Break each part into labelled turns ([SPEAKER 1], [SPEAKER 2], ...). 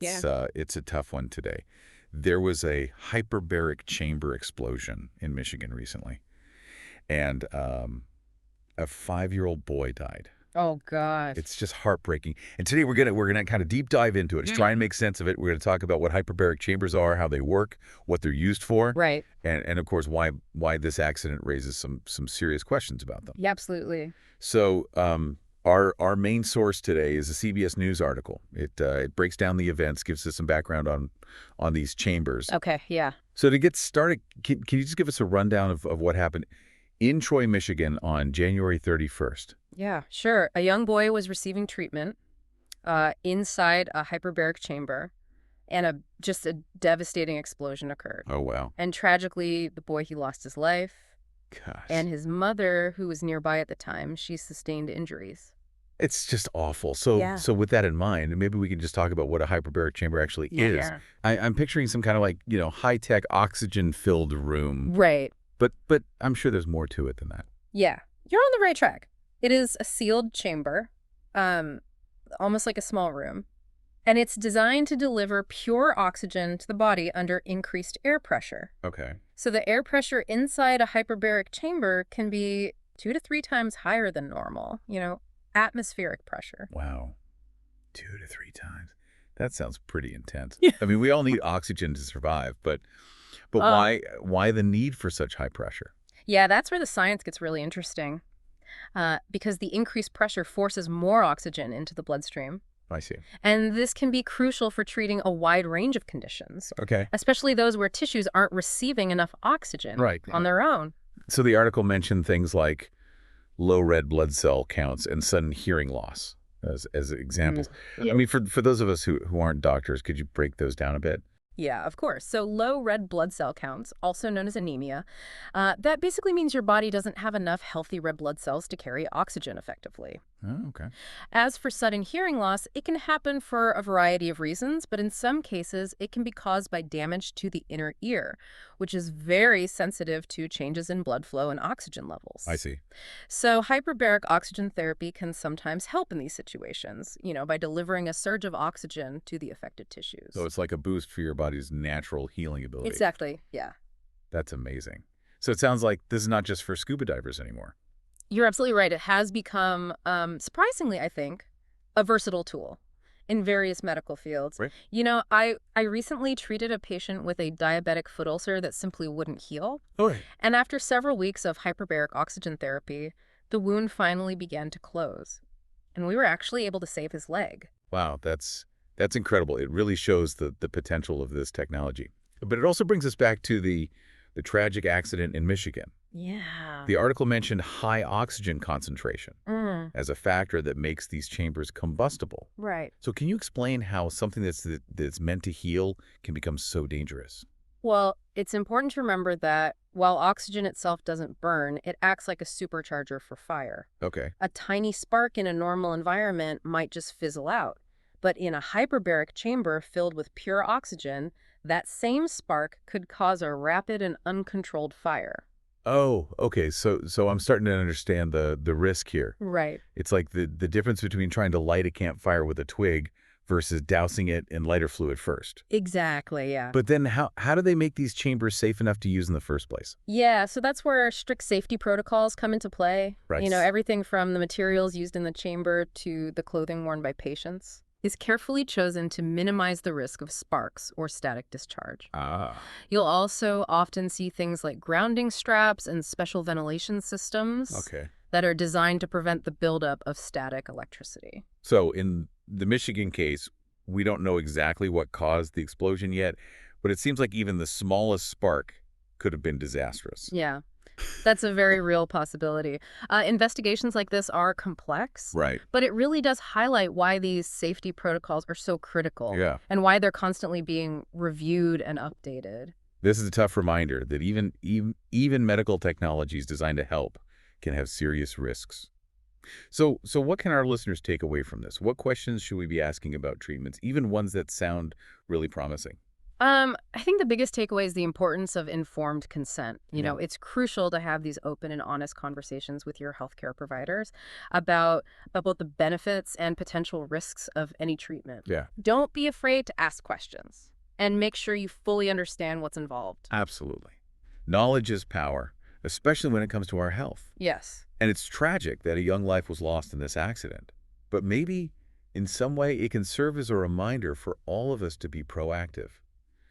[SPEAKER 1] Yeah.
[SPEAKER 2] It's a tough one today. There was a hyperbaric chamber explosion in Michigan recently, and a 5-year-old boy died.
[SPEAKER 1] Oh God.
[SPEAKER 2] It's just heartbreaking. And today we're gonna kind of deep dive into it. Let's try and make sense of it. We're gonna talk about what hyperbaric chambers are, how they work, what they're used for,
[SPEAKER 1] Right.
[SPEAKER 2] and of course why this accident raises some serious questions about them.
[SPEAKER 1] Yeah, absolutely.
[SPEAKER 2] So our main source today is a CBS News article. It breaks down the events, gives us some background on these chambers.
[SPEAKER 1] Okay. Yeah.
[SPEAKER 2] So to get started, can you just give us a rundown of what happened in Troy, Michigan on January 31st?
[SPEAKER 1] Yeah. Sure. A young boy was receiving treatment inside a hyperbaric chamber, and just a devastating explosion occurred.
[SPEAKER 2] Oh, wow.
[SPEAKER 1] And tragically, the boy, he lost his life,
[SPEAKER 2] Gosh.
[SPEAKER 1] and his mother, who was nearby at the time, she sustained injuries.
[SPEAKER 2] It's just awful. So,
[SPEAKER 1] Yeah.
[SPEAKER 2] so with that in mind, maybe we can just talk about what a hyperbaric chamber actually is.
[SPEAKER 1] Yeah.
[SPEAKER 2] I'm picturing some kind of like, high-tech oxygen-filled room,
[SPEAKER 1] Right.
[SPEAKER 2] but I'm sure there's more to it than that.
[SPEAKER 1] Yeah. You're on the right track. It is a sealed chamber, almost like a small room, and it's designed to deliver pure oxygen to the body under increased air pressure.
[SPEAKER 2] Okay.
[SPEAKER 1] So the air pressure inside a hyperbaric chamber can be 2 to 3 times higher than normal, atmospheric pressure.
[SPEAKER 2] Wow. 2 to 3 times. That sounds pretty intense.
[SPEAKER 1] Yeah.
[SPEAKER 2] I mean, we all need oxygen to survive, but
[SPEAKER 1] Uh,
[SPEAKER 2] why the need for such high pressure?
[SPEAKER 1] yeah, that's where the science gets really interesting, because the increased pressure forces more oxygen into the bloodstream.
[SPEAKER 2] I see.
[SPEAKER 1] And this can be crucial for treating a wide range of conditions,
[SPEAKER 2] Okay.
[SPEAKER 1] especially those where tissues aren't receiving enough oxygen
[SPEAKER 2] Right.
[SPEAKER 1] on their own.
[SPEAKER 2] So the article mentioned things like low red blood cell counts and sudden hearing loss as examples.
[SPEAKER 1] Yeah.
[SPEAKER 2] I mean, for those of us who aren't doctors, could you break those down a bit?
[SPEAKER 1] Yeah, of course. So low red blood cell counts, also known as anemia, that basically means your body doesn't have enough healthy red blood cells to carry oxygen effectively.
[SPEAKER 2] Oh, okay.
[SPEAKER 1] As for sudden hearing loss, it can happen for a variety of reasons, but in some cases, it can be caused by damage to the inner ear, which is very sensitive to changes in blood flow and oxygen levels.
[SPEAKER 2] I see.
[SPEAKER 1] So hyperbaric oxygen therapy can sometimes help in these situations, by delivering a surge of oxygen to the affected tissues.
[SPEAKER 2] So it's like a boost for your body's natural healing ability.
[SPEAKER 1] Exactly, yeah.
[SPEAKER 2] That's amazing. So it sounds like this is not just for scuba divers anymore.
[SPEAKER 1] You're absolutely right. It has become, surprisingly, I think, a versatile tool in various medical fields.
[SPEAKER 2] Right.
[SPEAKER 1] I recently treated a patient with a diabetic foot ulcer that simply wouldn't heal.
[SPEAKER 2] Oh, right.
[SPEAKER 1] And after several weeks of hyperbaric oxygen therapy, the wound finally began to close. And we were actually able to save his leg.
[SPEAKER 2] Wow, that's incredible. It really shows the potential of this technology. But it also brings us back to the tragic accident in Michigan.
[SPEAKER 1] Yeah.
[SPEAKER 2] The article mentioned high oxygen concentration as a factor that makes these chambers combustible.
[SPEAKER 1] Right.
[SPEAKER 2] So can you explain how something that's meant to heal can become so dangerous?
[SPEAKER 1] Well, it's important to remember that while oxygen itself doesn't burn, it acts like a supercharger for fire.
[SPEAKER 2] Okay.
[SPEAKER 1] A tiny spark in a normal environment might just fizzle out. But in a hyperbaric chamber filled with pure oxygen, that same spark could cause a rapid and uncontrolled fire.
[SPEAKER 2] Oh, okay. So I'm starting to understand the risk here.
[SPEAKER 1] Right.
[SPEAKER 2] It's like the difference between trying to light a campfire with a twig versus dousing it in lighter fluid first.
[SPEAKER 1] Exactly, yeah.
[SPEAKER 2] But then how do they make these chambers safe enough to use in the first place?
[SPEAKER 1] Yeah, so that's where strict safety protocols come into play.
[SPEAKER 2] Right.
[SPEAKER 1] Everything from the materials used in the chamber to the clothing worn by patients is carefully chosen to minimize the risk of sparks or static discharge.
[SPEAKER 2] Ah.
[SPEAKER 1] You'll also often see things like grounding straps and special ventilation systems
[SPEAKER 2] Okay.
[SPEAKER 1] that are designed to prevent the buildup of static electricity.
[SPEAKER 2] So in the Michigan case, we don't know exactly what caused the explosion yet, but it seems like even the smallest spark could have been disastrous.
[SPEAKER 1] Yeah, that's a very real possibility. Investigations like this are complex,
[SPEAKER 2] Right.
[SPEAKER 1] but it really does highlight why these safety protocols are so critical
[SPEAKER 2] Yeah.
[SPEAKER 1] and why they're constantly being reviewed and updated.
[SPEAKER 2] This is a tough reminder that even medical technologies designed to help can have serious risks. So what can our listeners take away from this? What questions should we be asking about treatments, even ones that sound really promising?
[SPEAKER 1] I think the biggest takeaway is the importance of informed consent.
[SPEAKER 2] Yeah.
[SPEAKER 1] It's crucial to have these open and honest conversations with your healthcare providers about, both the benefits and potential risks of any treatment.
[SPEAKER 2] Yeah,
[SPEAKER 1] Don't be afraid to ask questions and make sure you fully understand what's involved.
[SPEAKER 2] absolutely. Knowledge is power, especially when it comes to our health.
[SPEAKER 1] Yes.
[SPEAKER 2] And it's tragic that a young life was lost in this accident. But maybe, in some way, it can serve as a reminder for all of us to be proactive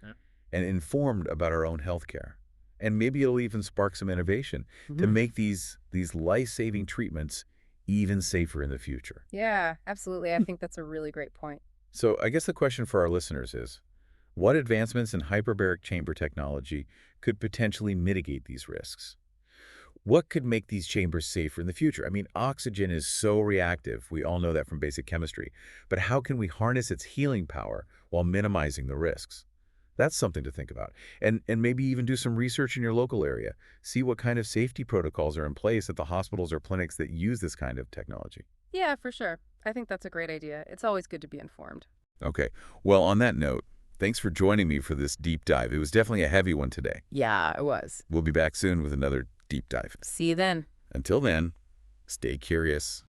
[SPEAKER 1] Yeah.
[SPEAKER 2] and informed about our own health care. And maybe it'll even spark some innovation to
[SPEAKER 1] Mhm.
[SPEAKER 2] make these life-saving treatments even safer in the future.
[SPEAKER 1] Yeah, absolutely. I think that's a really great point.
[SPEAKER 2] So I guess the question for our listeners is, what advancements in hyperbaric chamber technology could potentially mitigate these risks? What could make these chambers safer in the future? I mean, oxygen is so reactive. We all know that from basic chemistry. But how can we harness its healing power while minimizing the risks? That's something to think about. And maybe even do some research in your local area. See what kind of safety protocols are in place at the hospitals or clinics that use this kind of technology.
[SPEAKER 1] Yeah, for sure. I think that's a great idea. It's always good to be informed.
[SPEAKER 2] Okay. Well, on that note, thanks for joining me for this deep dive. It was definitely a heavy one today.
[SPEAKER 1] Yeah, it was.
[SPEAKER 2] We'll be back soon with another deep dive.
[SPEAKER 1] See you then.
[SPEAKER 2] Until then, stay curious.